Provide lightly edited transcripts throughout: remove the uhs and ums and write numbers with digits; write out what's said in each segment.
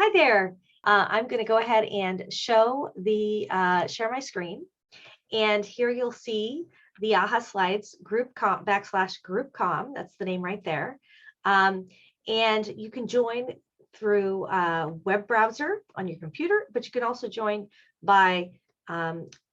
Hi there. I'm going to go ahead and show the share my screen. And here you'll see the AHA Slides GroupCom /GroupCom. That's the name right there. And you can join through a web browser on your computer, but you can also join by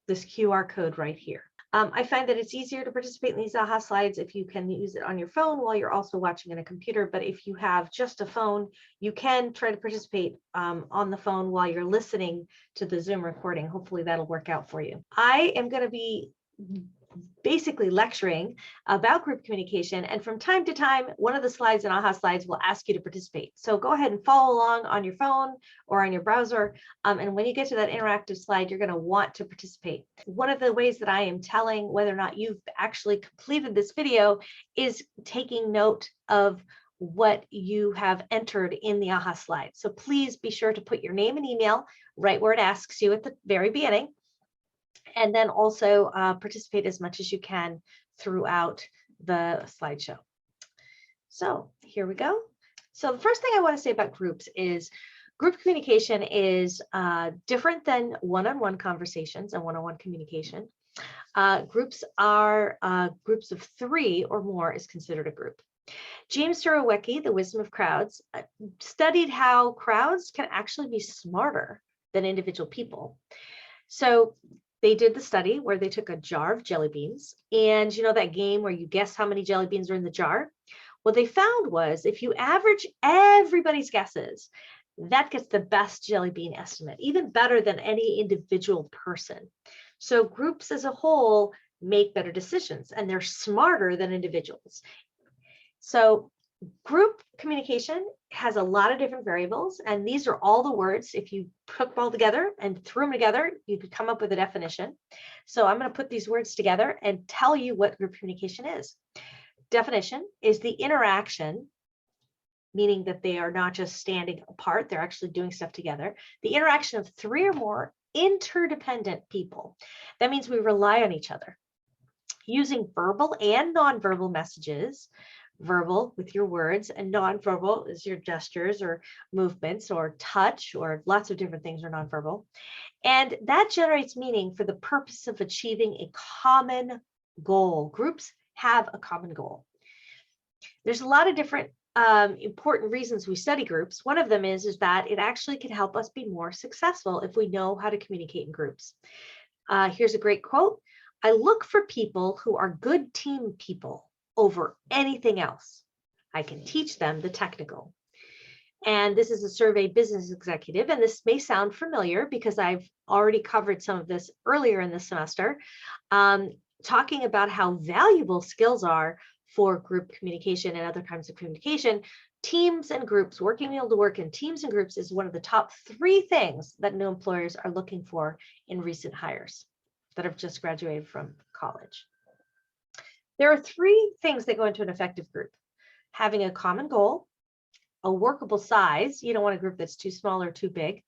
this QR code right here. I find that it's easier to participate in these AHA Slides if you can use it on your phone while you're also watching on a computer. But if you have just a phone, you can try to participate on the phone while you're listening to the Zoom recording. Hopefully that'll work out for you. I am going to be basically lecturing about group communication, and from time to time one of the slides in AHA Slides will ask you to participate. So go ahead and follow along on your phone or on your browser, and when you get to that interactive slide, you're going to want to participate. One of the ways that I am telling whether or not you've actually completed this video is taking note of what you have entered in the AHA Slide. So please be sure to put your name and email right where it asks you at the very beginning, and then also participate as much as you can throughout the slideshow. So here we go. So the first thing I want to say about groups is group communication is different than one-on-one conversations and one-on-one communication. Groups are groups of 3 or more is considered a group. James Surowiecki, The Wisdom of Crowds, studied how crowds can actually be smarter than individual people. So they did the study where they took a jar of jelly beans, and you know that game where you guess how many jelly beans are in the jar? What they found was if you average everybody's guesses, that gets the best jelly bean estimate, even better than any individual person. So groups as a whole make better decisions, and they're smarter than individuals. So group communication has a lot of different variables, and these are all the words. If you put them all together and threw them together, you could come up with a definition. So I'm going to put these words together and tell you what group communication is. Definition is the interaction, meaning that they are not just standing apart, they're actually doing stuff together. The interaction of 3 or more interdependent people. That means we rely on each other. Using verbal and nonverbal messages. Verbal with your words, and nonverbal is your gestures or movements or touch, or lots of different things are nonverbal. And that generates meaning for the purpose of achieving a common goal. Groups have a common goal. There's a lot of different important reasons we study groups. One of them is that it actually can help us be more successful if we know how to communicate in groups. Here's a great quote. I look for people who are good team people over anything else. I can teach them the technical. And this is a survey business executive, and this may sound familiar because I've already covered some of this earlier in the semester, talking about how valuable skills are for group communication and other kinds of communication. Teams and groups, being able to work in teams and groups is one of the top 3 things that new employers are looking for in recent hires that have just graduated from college. There are 3 things that go into an effective group. Having a common goal, a workable size. You don't want a group that's too small or too big.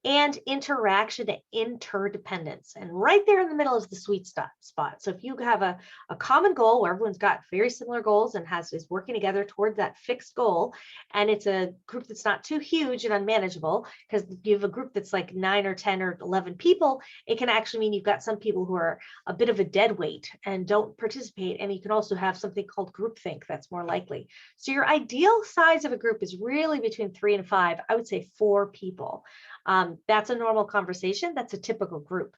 And interaction and interdependence. And right there in the middle is the sweet spot. So if you have a common goal where everyone's got very similar goals and is working together toward that fixed goal, and it's a group that's not too huge and unmanageable, because you have a group that's like 9 or 10 or 11 people, it can actually mean you've got some people who are a bit of a dead weight and don't participate. And you can also have something called groupthink that's more likely. So your ideal size of a group is really between 3 and 5. I would say 4 people. That's a normal conversation. That's a typical group.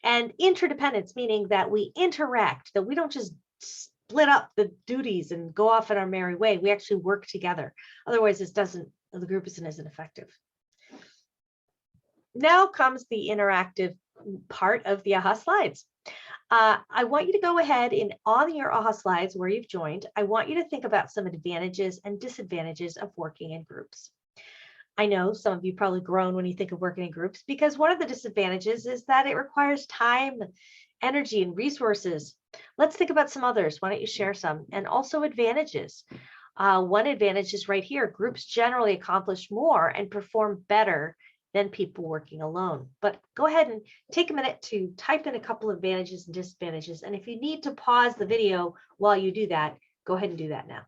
And interdependence, meaning that we interact, that we don't just split up the duties and go off in our merry way. We actually work together. Otherwise, the group isn't as effective. Now comes the interactive part of the AHA Slides. I want you to go ahead and on your AHA Slides where you've joined, I want you to think about some advantages and disadvantages of working in groups. I know some of you probably groan when you think of working in groups, because one of the disadvantages is that it requires time, energy, and resources. Let's think about some others. Why don't you share some? And also advantages. One advantage is right here. Groups generally accomplish more and perform better than people working alone. But go ahead and take a minute to type in a couple of advantages and disadvantages. And if you need to pause the video while you do that, go ahead and do that now.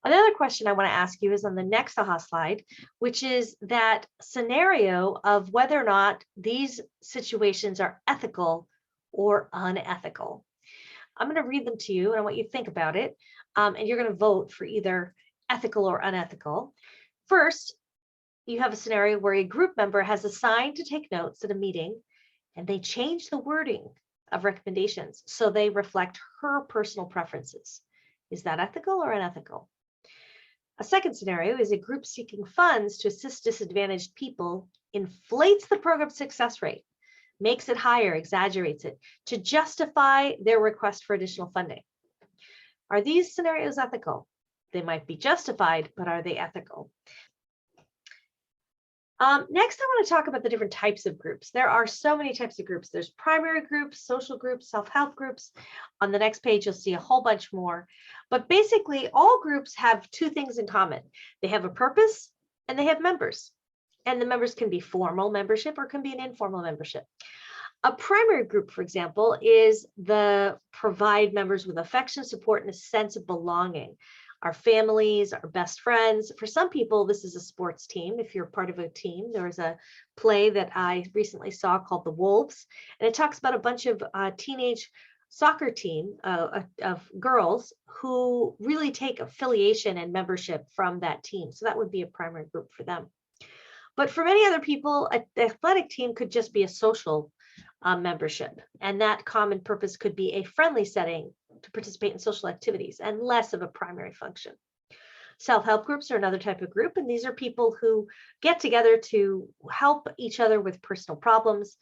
Another question I want to ask you is on the next AHA slide, which is that scenario of whether or not these situations are ethical or unethical. I'm going to read them to you and I want you to think about it. And you're going to vote for either ethical or unethical. First, you have a scenario where a group member has assigned to take notes at a meeting and they change the wording of recommendations so they reflect her personal preferences. Is that ethical or unethical? A second scenario is a group seeking funds to assist disadvantaged people inflates the program's success rate, makes it higher, exaggerates it to justify their request for additional funding. Are these scenarios ethical? They might be justified, but are they ethical? Next, I want to talk about the different types of groups. There are so many types of groups. There's primary groups, social groups, self-help groups. On the next page, you'll see a whole bunch more. But basically, all groups have two things in common. They have a purpose and they have members. And the members can be formal membership or can be an informal membership. A primary group, for example, is the provide members with affection, support, and a sense of belonging. Our families, our best friends. For some people, this is a sports team. If you're part of a team, there was a play that I recently saw called The Wolves, and it talks about a bunch of teenage soccer team of girls who really take affiliation and membership from that team. So that would be a primary group for them. But for many other people, an athletic team could just be a social membership, and that common purpose could be a friendly setting to participate in social activities and less of a primary function. Self-help groups are another type of group, and these are people who get together to help each other with personal problems.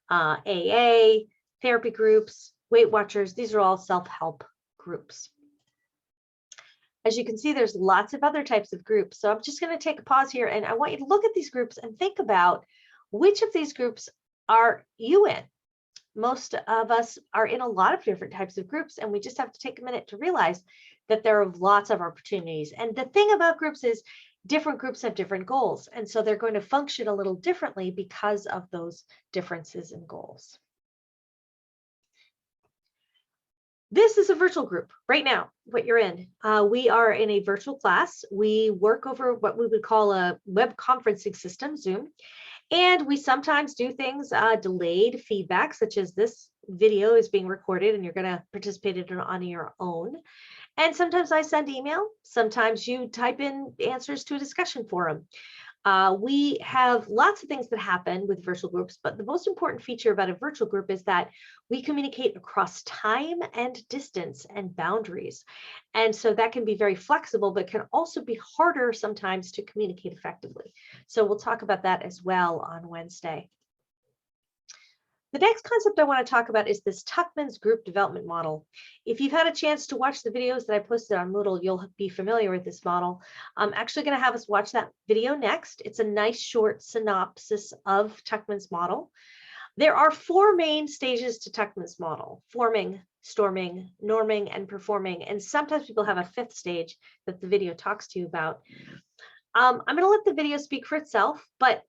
AA, therapy groups, Weight Watchers, these are all self-help groups. As you can see, there's lots of other types of groups. So I'm just going to take a pause here, and I want you to look at these groups and think about which of these groups are you in. Most of us are in a lot of different types of groups, and we just have to take a minute to realize that there are lots of opportunities. And the thing about groups is different groups have different goals, and so they're going to function a little differently because of those differences in goals. This is a virtual group right now, what you're in. We are in a virtual class. We work over what we would call a web conferencing system, Zoom. And we sometimes do things, delayed feedback, such as this video is being recorded and you're going to participate in it on your own. And sometimes I send email. Sometimes you type in answers to a discussion forum. We have lots of things that happen with virtual groups, but the most important feature about a virtual group is that we communicate across time and distance and boundaries. And so that can be very flexible, but can also be harder sometimes to communicate effectively. So we'll talk about that as well on Wednesday. The next concept I want to talk about is this Tuckman's group development model. If you've had a chance to watch the videos that I posted on Moodle, you'll be familiar with this model. I'm actually going to have us watch that video next. It's a nice short synopsis of Tuckman's model. There are four main stages to Tuckman's model: forming, storming, norming, and performing. And sometimes people have a fifth stage that the video talks to you about. I'm going to let the video speak for itself, but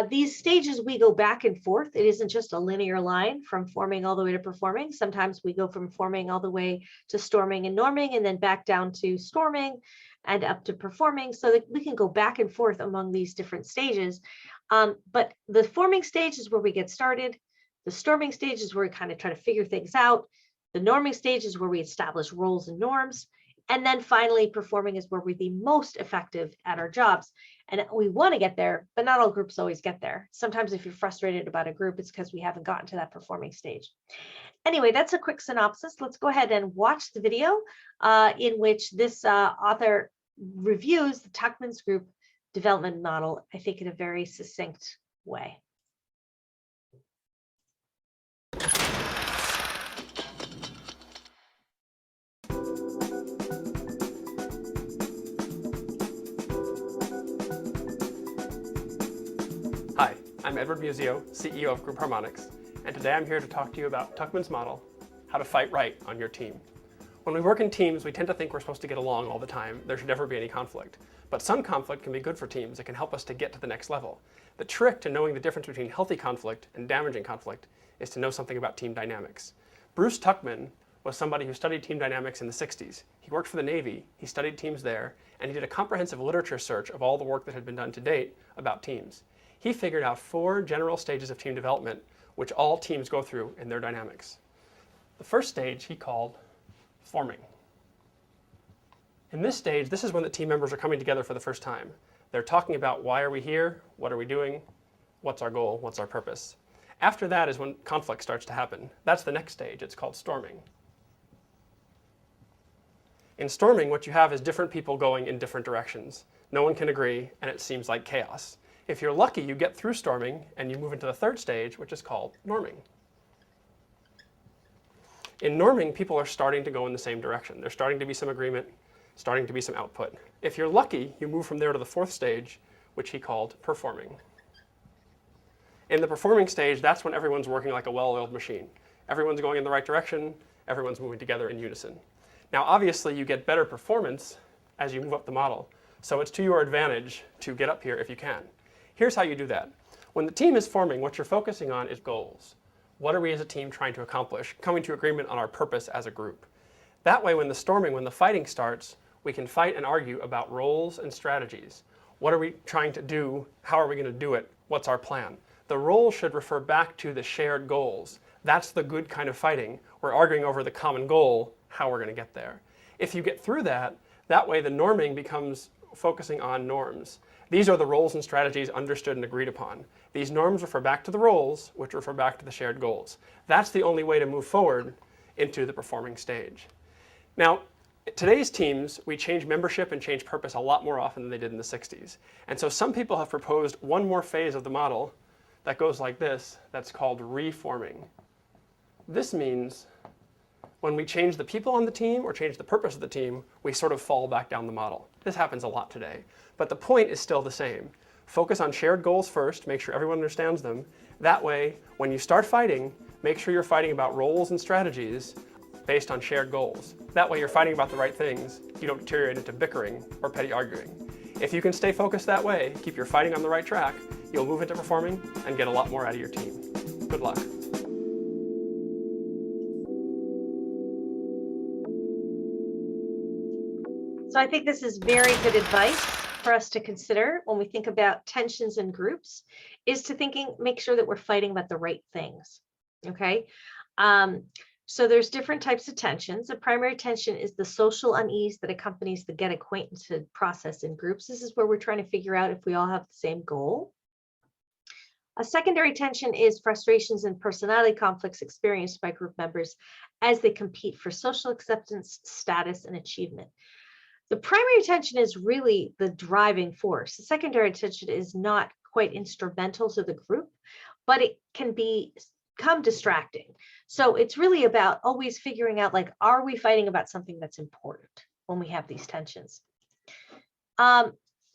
these stages, we go back and forth. It isn't just a linear line from forming all the way to performing. Sometimes we go from forming all the way to storming and norming, and then back down to storming and up to performing, so that we can go back and forth among these different stages. But the forming stage is where we get started. The storming stage is where we kind of try to figure things out. The norming stage is where we establish roles and norms. And then finally, performing is where we're the most effective at our jobs. And we want to get there, but not all groups always get there. Sometimes if you're frustrated about a group, it's because we haven't gotten to that performing stage. Anyway, that's a quick synopsis. Let's go ahead and watch the video in which this author reviews the Tuckman's group development model, I think, in a very succinct way. Hi, I'm Edward Musio, CEO of Group Harmonics, and today I'm here to talk to you about Tuckman's model, how to fight right on your team. When we work in teams, we tend to think we're supposed to get along all the time. There should never be any conflict. But some conflict can be good for teams. It can help us to get to the next level. The trick to knowing the difference between healthy conflict and damaging conflict is to know something about team dynamics. Bruce Tuckman was somebody who studied team dynamics in the 60s. He worked for the Navy, he studied teams there, and he did a comprehensive literature search of all the work that had been done to date about teams. He figured out 4 general stages of team development, which all teams go through in their dynamics. The first stage he called forming. In this stage, this is when the team members are coming together for the first time. They're talking about why are we here, what are we doing, what's our goal, what's our purpose. After that is when conflict starts to happen. That's the next stage. It's called storming. In storming, what you have is different people going in different directions. No one can agree, and it seems like chaos. If you're lucky, you get through storming, and you move into the third stage, which is called norming. In norming, people are starting to go in the same direction. There's starting to be some agreement, starting to be some output. If you're lucky, you move from there to the fourth stage, which he called performing. In the performing stage, that's when everyone's working like a well-oiled machine. Everyone's going in the right direction, everyone's moving together in unison. Now, obviously, you get better performance as you move up the model, so it's to your advantage to get up here if you can. Here's how you do that. When the team is forming, what you're focusing on is goals. What are we as a team trying to accomplish? Coming to agreement on our purpose as a group. That way, when the storming, when the fighting starts, we can fight and argue about roles and strategies. What are we trying to do? How are we going to do it? What's our plan? The role should refer back to the shared goals. That's the good kind of fighting. We're arguing over the common goal, how we're going to get there. If you get through that, that way the norming becomes focusing on norms. These are the roles and strategies understood and agreed upon. These norms refer back to the roles, which refer back to the shared goals. That's the only way to move forward into the performing stage. Now, today's teams, we change membership and change purpose a lot more often than they did in the 60s. And so some people have proposed one more phase of the model that goes like this, that's called reforming. This means when we change the people on the team or change the purpose of the team, we sort of fall back down the model. This happens a lot today, but the point is still the same. Focus on shared goals first, make sure everyone understands them. That way, when you start fighting, make sure you're fighting about roles and strategies based on shared goals. That way you're fighting about the right things. You don't deteriorate into bickering or petty arguing. If you can stay focused that way, keep your fighting on the right track, you'll move into performing and get a lot more out of your team. Good luck. So I think this is very good advice for us to consider when we think about tensions in groups, is to make sure that we're fighting about the right things, okay? So there's different types of tensions. The primary tension is the social unease that accompanies the get acquainted process in groups. This is where we're trying to figure out if we all have the same goal. A secondary tension is frustrations and personality conflicts experienced by group members as they compete for social acceptance, status, and achievement. The primary tension is really the driving force. The secondary tension is not quite instrumental to the group, but it can become distracting. So it's really about always figuring out, like, are we fighting about something that's important when we have these tensions?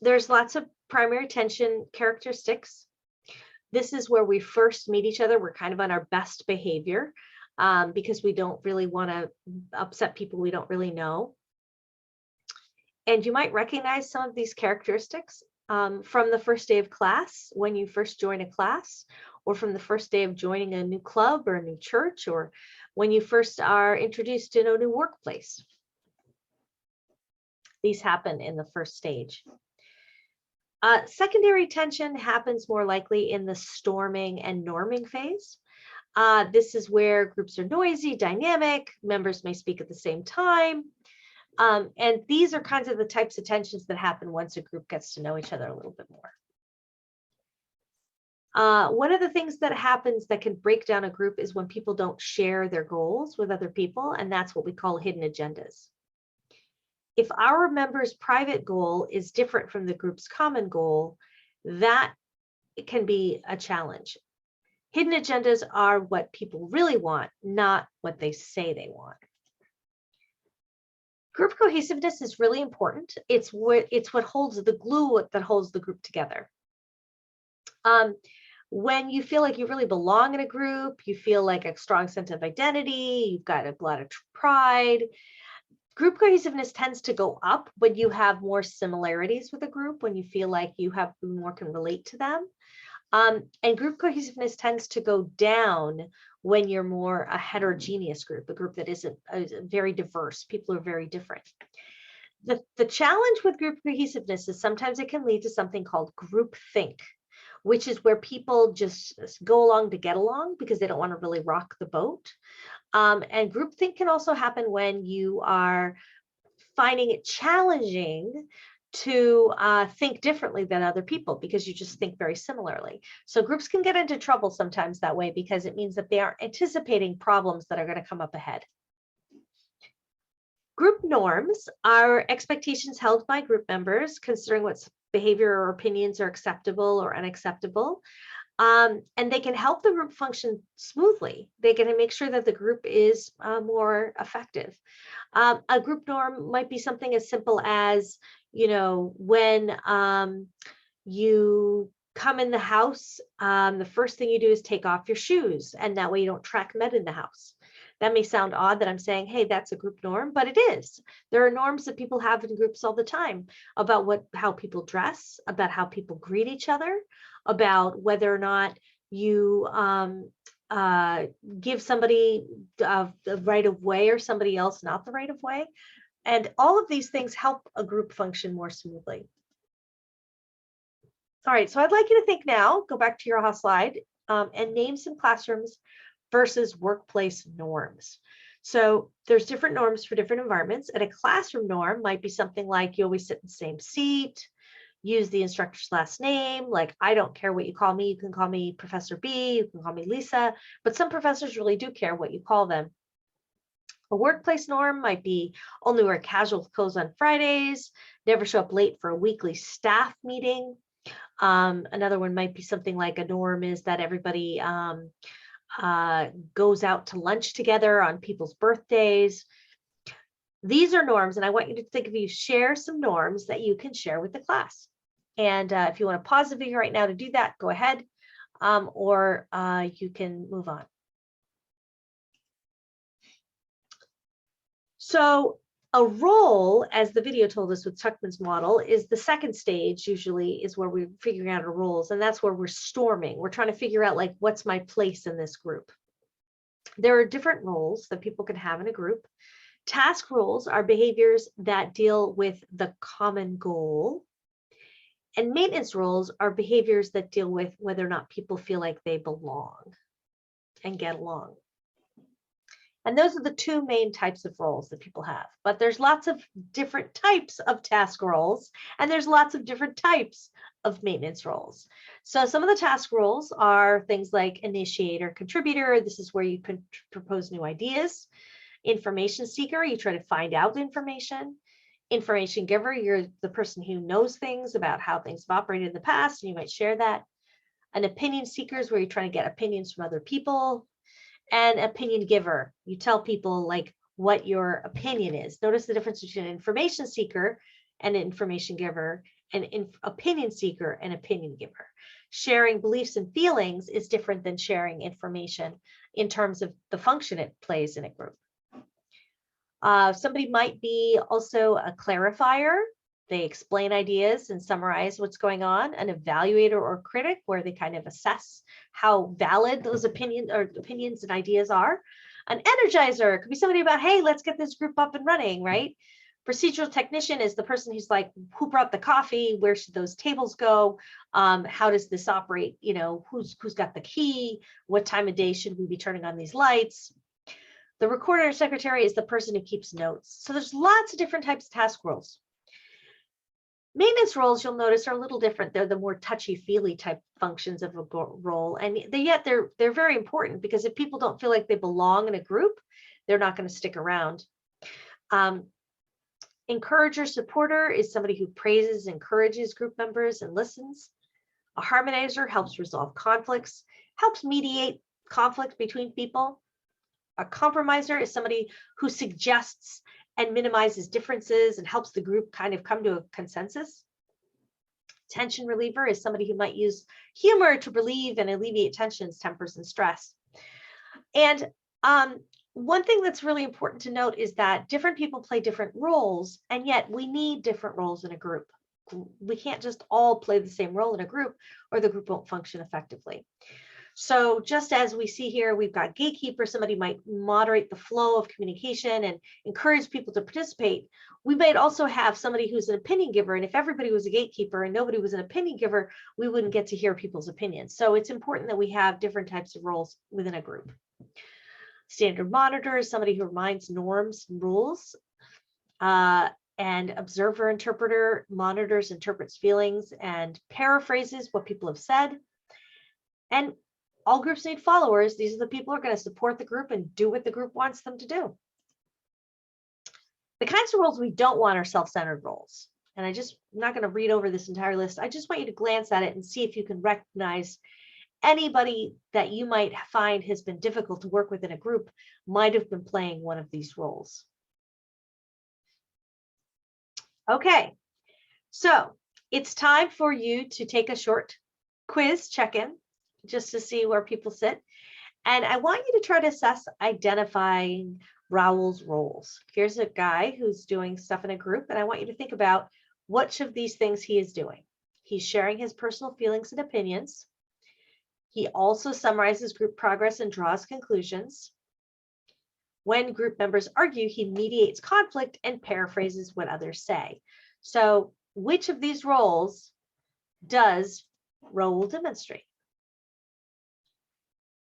There's lots of primary tension characteristics. This is where we first meet each other. We're kind of on our best behavior because we don't really want to upset people we don't really know. And you might recognize some of these characteristics from the first day of class, when you first join a class, or from the first day of joining a new club or a new church, or when you first are introduced in a new workplace. These happen in the first stage. Secondary tension happens more likely in the storming and norming phase. This is where groups are noisy, dynamic, members may speak at the same time. And these are kinds of the types of tensions that happen once a group gets to know each other a little bit more. One of the things that happens that can break down a group is when people don't share their goals with other people, and that's what we call hidden agendas. If our members' private goal is different from the group's common goal, that can be a challenge. Hidden agendas are what people really want, not what they say they want. Group cohesiveness is really important. It's what holds the glue that holds the group together. When you feel like you really belong in a group, you feel like a strong sense of identity, you've got a lot of pride. Group cohesiveness tends to go up when you have more similarities with a group, when you feel like you have more can relate to them. And group cohesiveness tends to go down when you're more a heterogeneous group, a group that isn't very diverse. People are very different. The challenge with group cohesiveness is sometimes it can lead to something called groupthink, which is where people just go along to get along because they don't want to really rock the boat. And groupthink can also happen when you are finding it challenging to think differently than other people because you just think very similarly. So groups can get into trouble sometimes that way because it means that they are anticipating problems that are going to come up ahead. Group norms are expectations held by group members considering what behavior or opinions are acceptable or unacceptable. And they can help the group function smoothly. They can make sure that the group is more effective. A group norm might be something as simple as, when you come in the house, the first thing you do is take off your shoes, and that way you don't track men in the house. That may sound odd that I'm saying, hey, that's a group norm, but it is. There are norms that people have in groups all the time about how people dress, about how people greet each other, about whether or not you give somebody the right of way or somebody else not the right of way. And all of these things help a group function more smoothly. All right, so I'd like you to think now, go back to your AHA slide, and name some classrooms versus workplace norms. So there's different norms for different environments, and a classroom norm might be something like you always sit in the same seat, use the instructor's last name, like I don't care what you call me, you can call me Professor B, you can call me Lisa, but some professors really do care what you call them. A workplace norm might be only wear casual clothes on Fridays, never show up late for a weekly staff meeting. Another one might be something like a norm is that everybody goes out to lunch together on people's birthdays. These are norms, and I want you to think of you share some norms that you can share with the class. And if you want to pause the video right now to do that, go ahead, or you can move on. So a role, as the video told us with Tuckman's model, is the second stage usually is where we're figuring out our roles, and that's where we're storming. We're trying to figure out like, what's my place in this group? There are different roles that people can have in a group. Task roles are behaviors that deal with the common goal. And maintenance roles are behaviors that deal with whether or not people feel like they belong and get along. And those are the two main types of roles that people have. But there's lots of different types of task roles, and there's lots of different types of maintenance roles. So some of the task roles are things like initiator, contributor. This is where you can propose new ideas. Information seeker, you try to find out information. Information giver, you're the person who knows things about how things have operated in the past, and you might share that. An opinion seeker is where you're trying to get opinions from other people. And opinion giver, you tell people like what your opinion is. Notice the difference between an information seeker and an information giver, and an opinion seeker and opinion giver. Sharing beliefs and feelings is different than sharing information in terms of the function it plays in a group. Somebody might be also a clarifier. They explain ideas and summarize what's going on. An evaluator or critic, where they kind of assess how valid those opinions and ideas are. An energizer could be somebody about, hey, let's get this group up and running, right? Procedural technician is the person who's like, who brought the coffee? Where should those tables go? How does this operate? Who's got the key? What time of day should we be turning on these lights? The recorder secretary is the person who keeps notes. So there's lots of different types of task roles. Maintenance roles, you'll notice, are a little different. They're the more touchy-feely type functions of a role, and yet they're very important, because if people don't feel like they belong in a group, they're not going to stick around. Encourager, supporter is somebody who praises, encourages group members, and listens. A harmonizer helps resolve conflicts, helps mediate conflict between people. A compromiser is somebody who suggests and minimizes differences and helps the group kind of come to a consensus. Tension reliever is somebody who might use humor to relieve and alleviate tensions, tempers, and stress. And one thing that's really important to note is that different people play different roles, and yet we need different roles in a group. We can't just all play the same role in a group, or the group won't function effectively. So just as we see here, we've got gatekeeper, somebody might moderate the flow of communication and encourage people to participate. We might also have somebody who's an opinion giver. And if everybody was a gatekeeper and nobody was an opinion giver, we wouldn't get to hear people's opinions. So it's important that we have different types of roles within a group. Standard monitor is somebody who reminds norms and rules. And observer interpreter monitors, interprets feelings, and paraphrases what people have said. And all groups need followers. These are the people who are going to support the group and do what the group wants them to do. The kinds of roles we don't want are self-centered roles. And I'm not going to read over this entire list. I just want you to glance at it and see if you can recognize anybody that you might find has been difficult to work with in a group might have been playing one of these roles. Okay, so it's time for you to take a short quiz check-in just to see where people sit. And I want you to try to assess identifying Raoul's roles. Here's a guy who's doing stuff in a group, and I want you to think about which of these things he is doing. He's sharing his personal feelings and opinions. He also summarizes group progress and draws conclusions. When group members argue, he mediates conflict and paraphrases what others say. So which of these roles does Raoul demonstrate?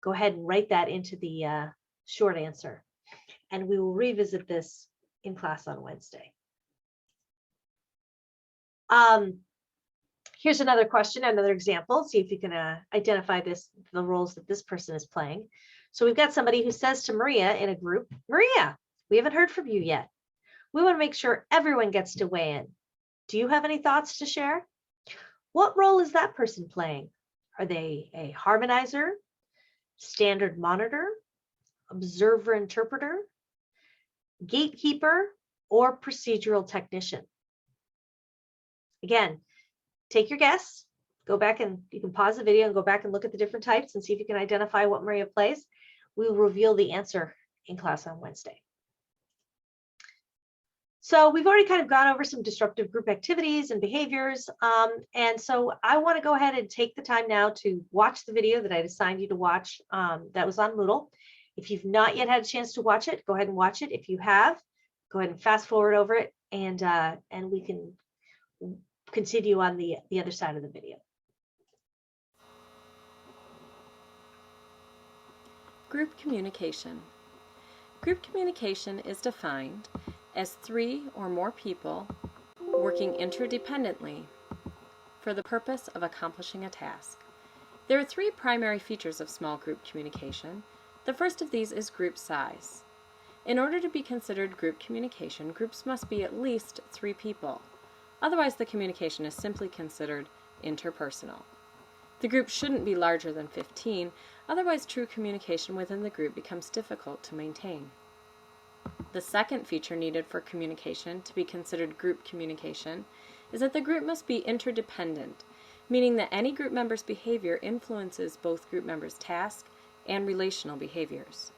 Go ahead and write that into the short answer. And we will revisit this in class on Wednesday. Here's another question, another example. See if you can identify the roles that this person is playing. So we've got somebody who says to Maria in a group, Maria, we haven't heard from you yet. We want to make sure everyone gets to weigh in. Do you have any thoughts to share? What role is that person playing? Are they a harmonizer, standard monitor, observer interpreter, gatekeeper, or procedural technician? Again, take your guess. Go back and you can pause the video and go back and look at the different types and see if you can identify what Maria plays. We will reveal the answer in class on Wednesday. So we've already kind of gone over some disruptive group activities and behaviors. And so I want to go ahead and take the time now to watch the video that I'd assigned you to watch that was on Moodle. If you've not yet had a chance to watch it, go ahead and watch it. If you have, go ahead and fast forward over it and we can continue on the other side of the video. Group communication. Group communication is defined as 3 or more people working interdependently for the purpose of accomplishing a task. There are 3 primary features of small group communication. The first of these is group size. In order to be considered group communication, groups must be at least 3 people. Otherwise, the communication is simply considered interpersonal. The group shouldn't be larger than 15, otherwise true communication within the group becomes difficult to maintain. The second feature needed for communication to be considered group communication is that the group must be interdependent, meaning that any group member's behavior influences both group members' task and relational behaviors.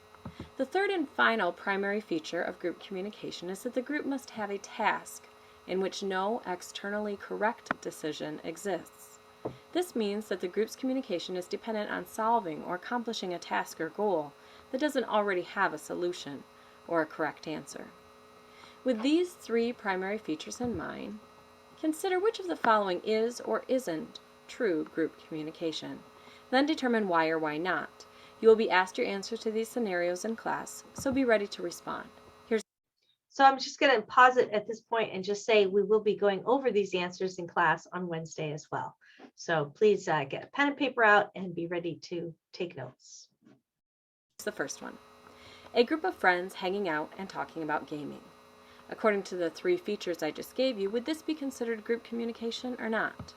The third and final primary feature of group communication is that the group must have a task in which no externally correct decision exists. This means that the group's communication is dependent on solving or accomplishing a task or goal that doesn't already have a solution or a correct answer. With these 3 primary features in mind, consider which of the following is or isn't true group communication. Then determine why or why not. You will be asked your answers to these scenarios in class, so be ready to respond. So I'm just going to pause it at this point and just say we will be going over these answers in class on Wednesday as well. So please get a pen and paper out and be ready to take notes. The first one. A group of friends hanging out and talking about gaming. According to the 3 features I just gave you, would this be considered group communication or not?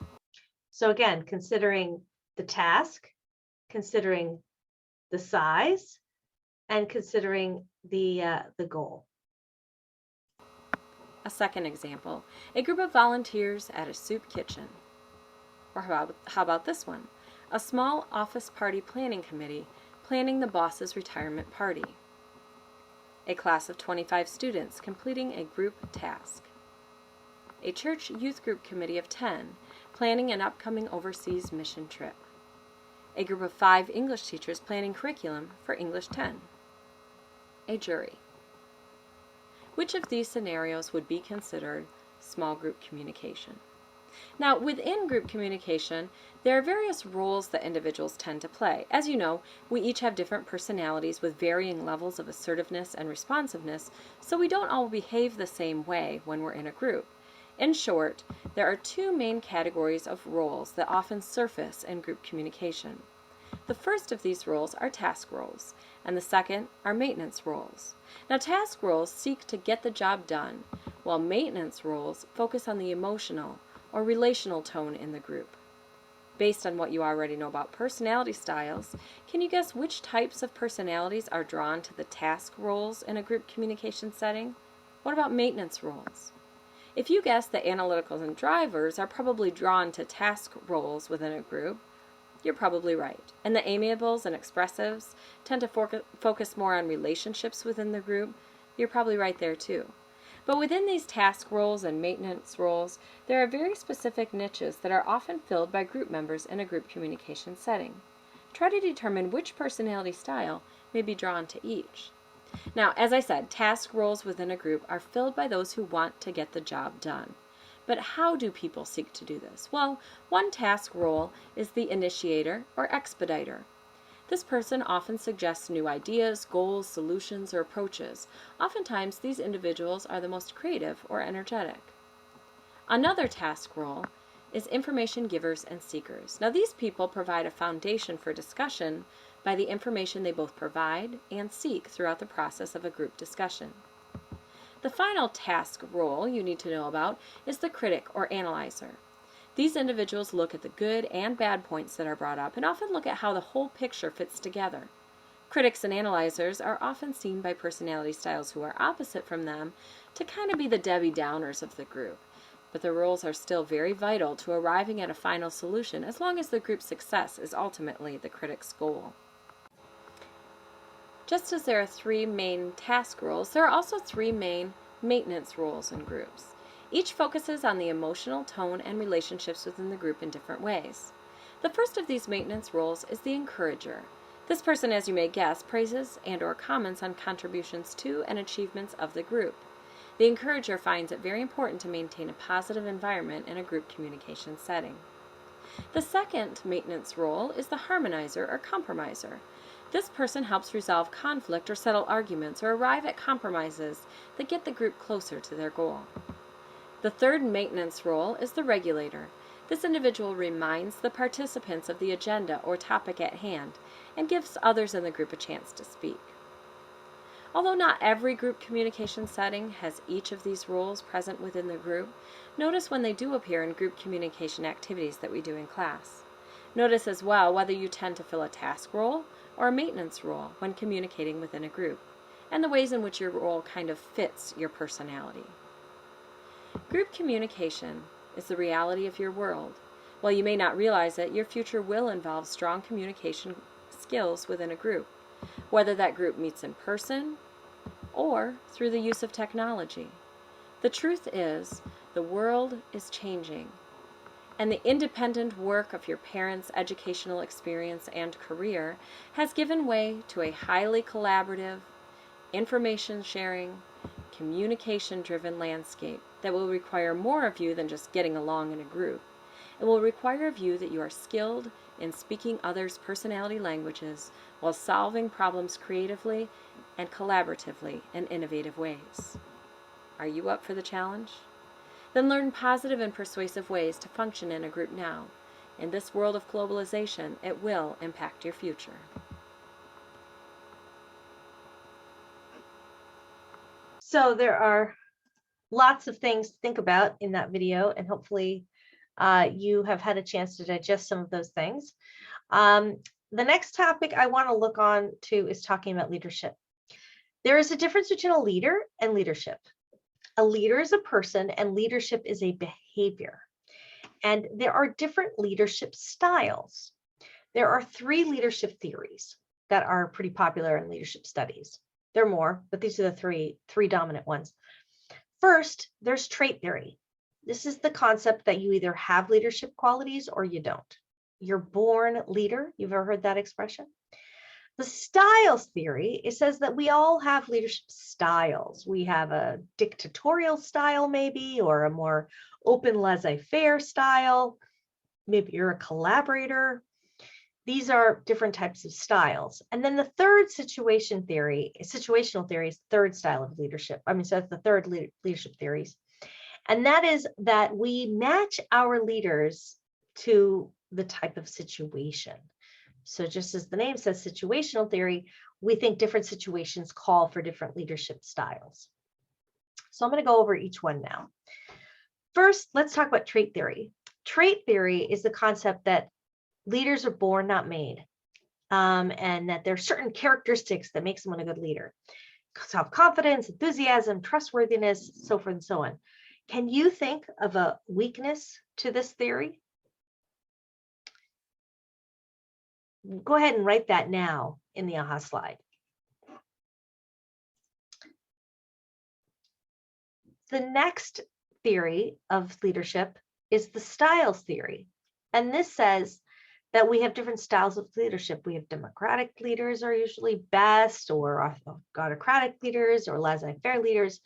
So again, considering the task, considering the size, and considering the goal. A second example, a group of volunteers at a soup kitchen. Or how about this one? A small office party planning committee planning the boss's retirement party. A class of 25 students completing a group task. A church youth group committee of 10 planning an upcoming overseas mission trip. A group of 5 English teachers planning curriculum for English 10. A jury. Which of these scenarios would be considered small group communication? Now, within group communication, there are various roles that individuals tend to play. As you know, we each have different personalities with varying levels of assertiveness and responsiveness, so we don't all behave the same way when we're in a group. In short, there are 2 main categories of roles that often surface in group communication. The first of these roles are task roles, and the second are maintenance roles. Now, task roles seek to get the job done, while maintenance roles focus on the emotional or relational tone in the group. Based on what you already know about personality styles, can you guess which types of personalities are drawn to the task roles in a group communication setting? What about maintenance roles? If you guess that analyticals and drivers are probably drawn to task roles within a group, you're probably right. And the amiables and expressives tend to focus more on relationships within the group, you're probably right there too. But within these task roles and maintenance roles, there are very specific niches that are often filled by group members in a group communication setting. Try to determine which personality style may be drawn to each. Now, as I said, task roles within a group are filled by those who want to get the job done. But how do people seek to do this? Well, one task role is the initiator or expediter. This person often suggests new ideas, goals, solutions, or approaches. Oftentimes, these individuals are the most creative or energetic. Another task role is information givers and seekers. Now, these people provide a foundation for discussion by the information they both provide and seek throughout the process of a group discussion. The final task role you need to know about is the critic or analyzer. These individuals look at the good and bad points that are brought up and often look at how the whole picture fits together. Critics and analyzers are often seen by personality styles who are opposite from them to kind of be the Debbie Downers of the group, but the roles are still very vital to arriving at a final solution as long as the group's success is ultimately the critic's goal. Just as there are 3 main task roles, there are also 3 main maintenance roles in groups. Each focuses on the emotional tone and relationships within the group in different ways. The first of these maintenance roles is the encourager. This person, as you may guess, praises and/or comments on contributions to and achievements of the group. The encourager finds it very important to maintain a positive environment in a group communication setting. The second maintenance role is the harmonizer or compromiser. This person helps resolve conflict or settle arguments or arrive at compromises that get the group closer to their goal. The third maintenance role is the regulator. This individual reminds the participants of the agenda or topic at hand and gives others in the group a chance to speak. Although not every group communication setting has each of these roles present within the group, notice when they do appear in group communication activities that we do in class. Notice as well whether you tend to fill a task role or a maintenance role when communicating within a group, and the ways in which your role kind of fits your personality. Group communication is the reality of your world. While you may not realize it, your future will involve strong communication skills within a group, whether that group meets in person or through the use of technology. The truth is, the world is changing, and the independent work of your parents' educational experience and career has given way to a highly collaborative, information-sharing, communication-driven landscape that will require more of you than just getting along in a group. It will require of you that you are skilled in speaking others' personality languages while solving problems creatively and collaboratively in innovative ways. Are you up for the challenge? Then learn positive and persuasive ways to function in a group now. In this world of globalization, it will impact your future. So there are lots of things to think about in that video, and hopefully you have had a chance to digest some of those things. The next topic I want to look on to is talking about leadership. There is a difference between a leader and leadership. A leader is a person and leadership is a behavior. And there are different leadership styles. There are 3 leadership theories that are pretty popular in leadership studies. There are more, but these are the three dominant ones. First, there's trait theory. This is the concept that you either have leadership qualities or you don't. you're born leader. You've ever heard that expression? The styles theory, it says that we all have leadership styles. We have a dictatorial style maybe, or a more open laissez-faire style. Maybe you're a collaborator. These are different types of styles. And then the third situational theory is the third style of leadership. So that's the third leadership theories. And that is that we match our leaders to the type of situation. So just as the name says, situational theory, we think different situations call for different leadership styles. So I'm going to go over each one now. First, let's talk about trait theory. Trait theory is the concept that leaders are born, not made, and that there are certain characteristics that make someone a good leader. Self-confidence, enthusiasm, trustworthiness, so forth and so on. Can you think of a weakness to this theory? Go ahead and write that now in the AHA slide. The next theory of leadership is the styles theory. And this says that we have different styles of leadership. We have democratic leaders are usually best, or autocratic leaders, or laissez-faire leaders.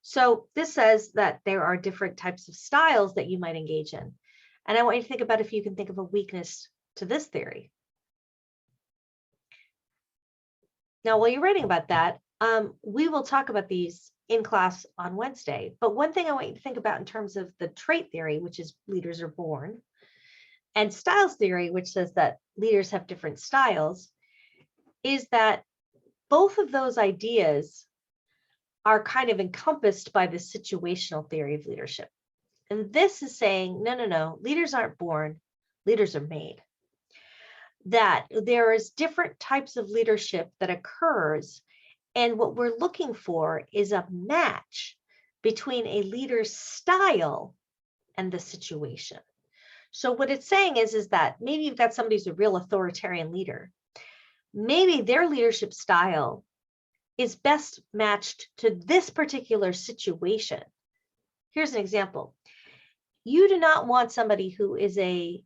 So this says that there are different types of styles that you might engage in. And I want you to think about if you can think of a weakness to this theory. Now, while you're writing about that, we will talk about these in class on Wednesday. But one thing I want you to think about in terms of the trait theory, which is leaders are born, and styles theory, which says that leaders have different styles, is that both of those ideas are kind of encompassed by the situational theory of leadership. And this is saying, no, leaders aren't born, leaders are made. That there is different types of leadership that occurs, and what we're looking for is a match between a leader's style and the situation. So what it's saying is that maybe you've got somebody who's a real authoritarian leader. Maybe their leadership style is best matched to this particular situation. Here's an example. You do not want somebody who is a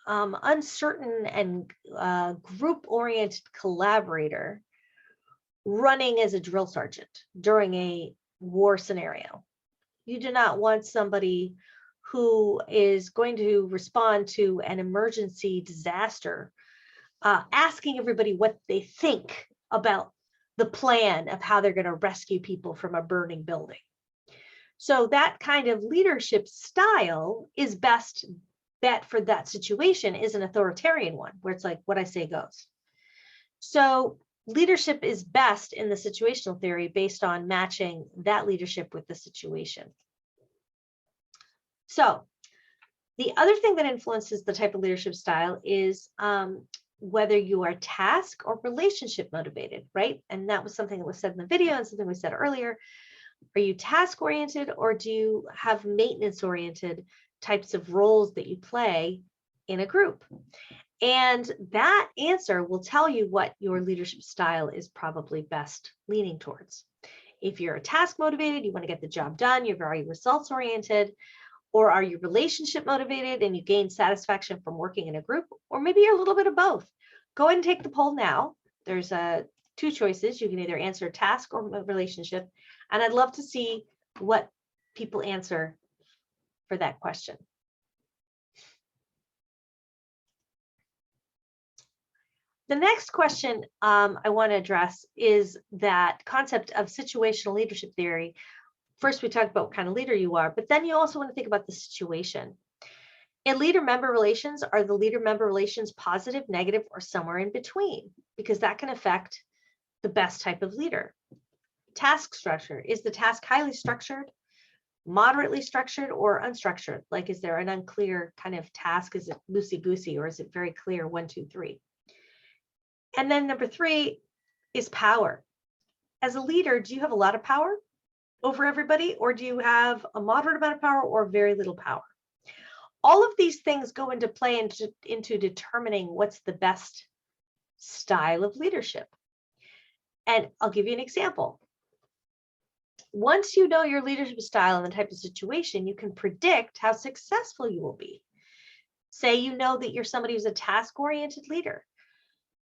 uncertain and group-oriented collaborator running as a drill sergeant during a war scenario. You do not want somebody who is going to respond to an emergency disaster, asking everybody what they think about the plan of how they're going to rescue people from a burning building. So that kind of leadership style is best bet for that situation is an authoritarian one, where it's like, what I say goes. So leadership is best in the situational theory based on matching that leadership with the situation. So the other thing that influences the type of leadership style is whether you are task or relationship motivated, right? And that was something that was said in the video and something we said earlier. Are you task oriented, or do you have maintenance oriented types of roles that you play in a group? And that answer will tell you what your leadership style is probably best leaning towards. If you're a task motivated, you want to get the job done, you're very results oriented, or are you relationship motivated and you gain satisfaction from working in a group, or maybe you're a little bit of both. Go ahead and take the poll now. There's two choices. You can either answer task or relationship, and I'd love to see what people answer for that question. The next question I want to address is that concept of situational leadership theory. First, we talked about what kind of leader you are, but then you also want to think about the situation. In leader-member relations, are the leader-member relations positive, negative, or somewhere in between? Because that can affect the best type of leader. Task structure. Is the task highly structured, moderately structured, or unstructured? Like, is there an unclear kind of task? Is it loosey-goosey, or is it very clear 1, 2, 3? And then number 3 is power. As a leader, do you have a lot of power over everybody, or do you have a moderate amount of power or very little power? All of these things go into play into determining what's the best style of leadership. And I'll give you an example. Once you know your leadership style and the type of situation, you can predict how successful you will be. Say you know that you're somebody who's a task-oriented leader,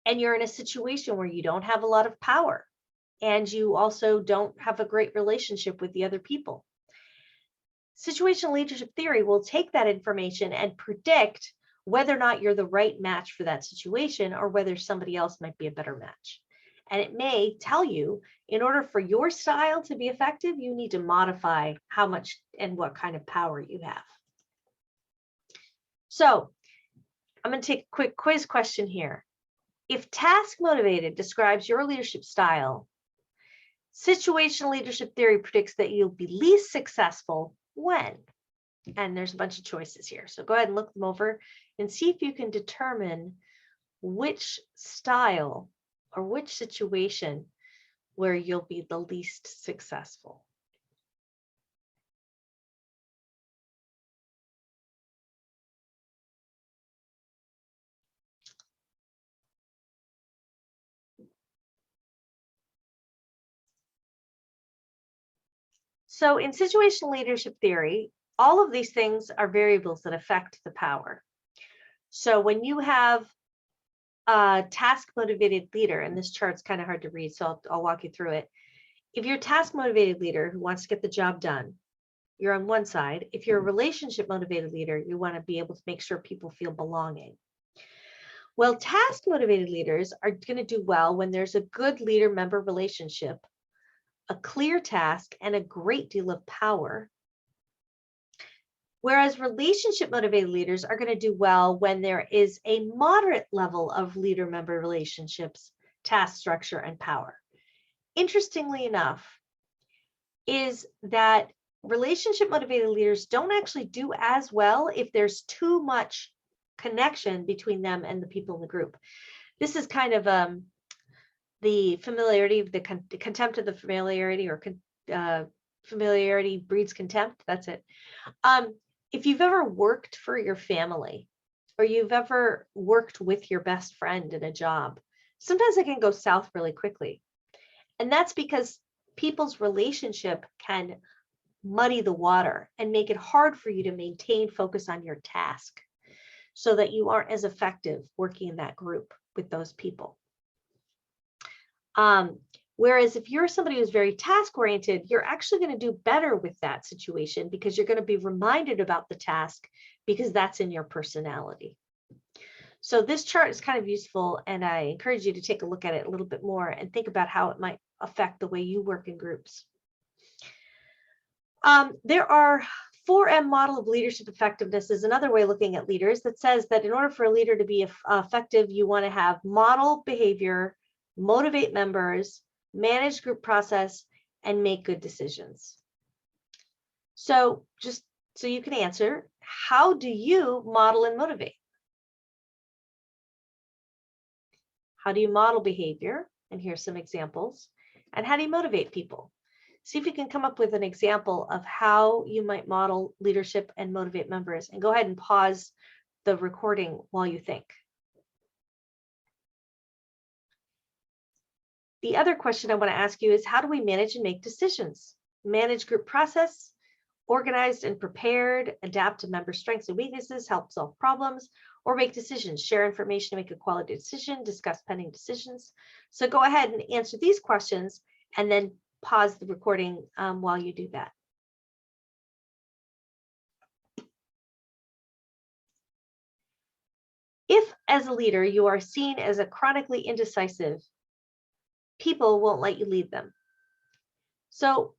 and you're in a situation where you don't have a lot of power, and you also don't have a great relationship with the other people. Situational leadership theory will take that information and predict whether or not you're the right match for that situation or whether somebody else might be a better match. And it may tell you, in order for your style to be effective, you need to modify how much and what kind of power you have. So I'm going to take a quick quiz question here. If task motivated describes your leadership style, situational leadership theory predicts that you'll be least successful when? And there's a bunch of choices here. So go ahead and look them over and see if you can determine which style or which situation where you'll be the least successful. So in situational leadership theory, all of these things are variables that affect the power. So when you have a task motivated leader, and this chart's kind of hard to read, so I'll walk you through it. If you're a task motivated leader who wants to get the job done, you're on one side. If you're a relationship motivated leader, you want to be able to make sure people feel belonging. Well, task motivated leaders are going to do well when there's a good leader member relationship, a clear task, and a great deal of power. Whereas relationship motivated leaders are going to do well when there is a moderate level of leader member relationships, task structure, and power. Interestingly enough, is that relationship motivated leaders don't actually do as well if there's too much connection between them and the people in the group. This is kind of the familiarity of the contempt of the familiarity, or familiarity breeds contempt. That's it. If you've ever worked for your family, or you've ever worked with your best friend in a job, sometimes it can go south really quickly. And that's because people's relationship can muddy the water and make it hard for you to maintain focus on your task so that you aren't as effective working in that group with those people. Whereas if you're somebody who's very task oriented, you're actually going to do better with that situation because you're going to be reminded about the task because that's in your personality. So this chart is kind of useful, and I encourage you to take a look at it a little bit more and think about how it might affect the way you work in groups. There are 4M model of leadership effectiveness is another way of looking at leaders that says that in order for a leader to be effective, you want to have model behavior, motivate members, manage group process, and make good decisions. So just so you can answer, how do you model and motivate? How do you model behavior? And here's some examples. And how do you motivate people? See if you can come up with an example of how you might model leadership and motivate members. And go ahead and pause the recording while you think. The other question I want to ask you is, how do we manage and make decisions? Manage group process, organized and prepared, adapt to member strengths and weaknesses, help solve problems, or make decisions, share information to make a quality decision, discuss pending decisions. So go ahead and answer these questions and then pause the recording while you do that. If, as a leader, you are seen as a chronically indecisive, people won't let you lead them. So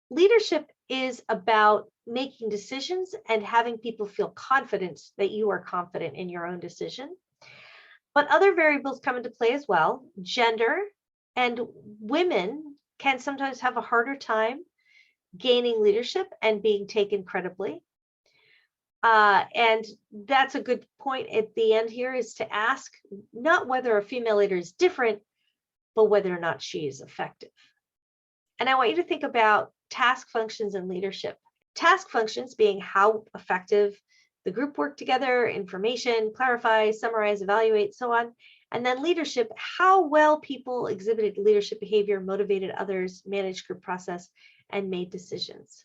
leadership is about making decisions and having people feel confident that you are confident in your own decision. But other variables come into play as well. Gender and women can sometimes have a harder time gaining leadership and being taken credibly. And that's a good point at the end here, is to ask not whether a female leader is different, but whether or not she is effective. And I want you to think about task functions and leadership. Task functions being how effective the group work together, information, clarify, summarize, evaluate, so on. And then leadership, how well people exhibited leadership behavior, motivated others, managed group process, and made decisions.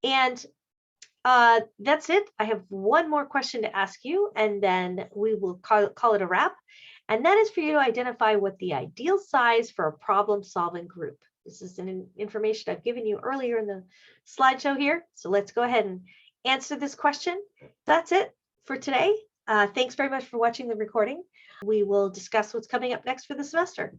And That's it. I have one more question to ask you, and then we will call it a wrap. And that is for you to identify what the ideal size for a problem-solving group. This is an information I've given you earlier in the slideshow here. So let's go ahead and answer this question. That's it for today. Thanks very much for watching the recording. We will discuss what's coming up next for the semester.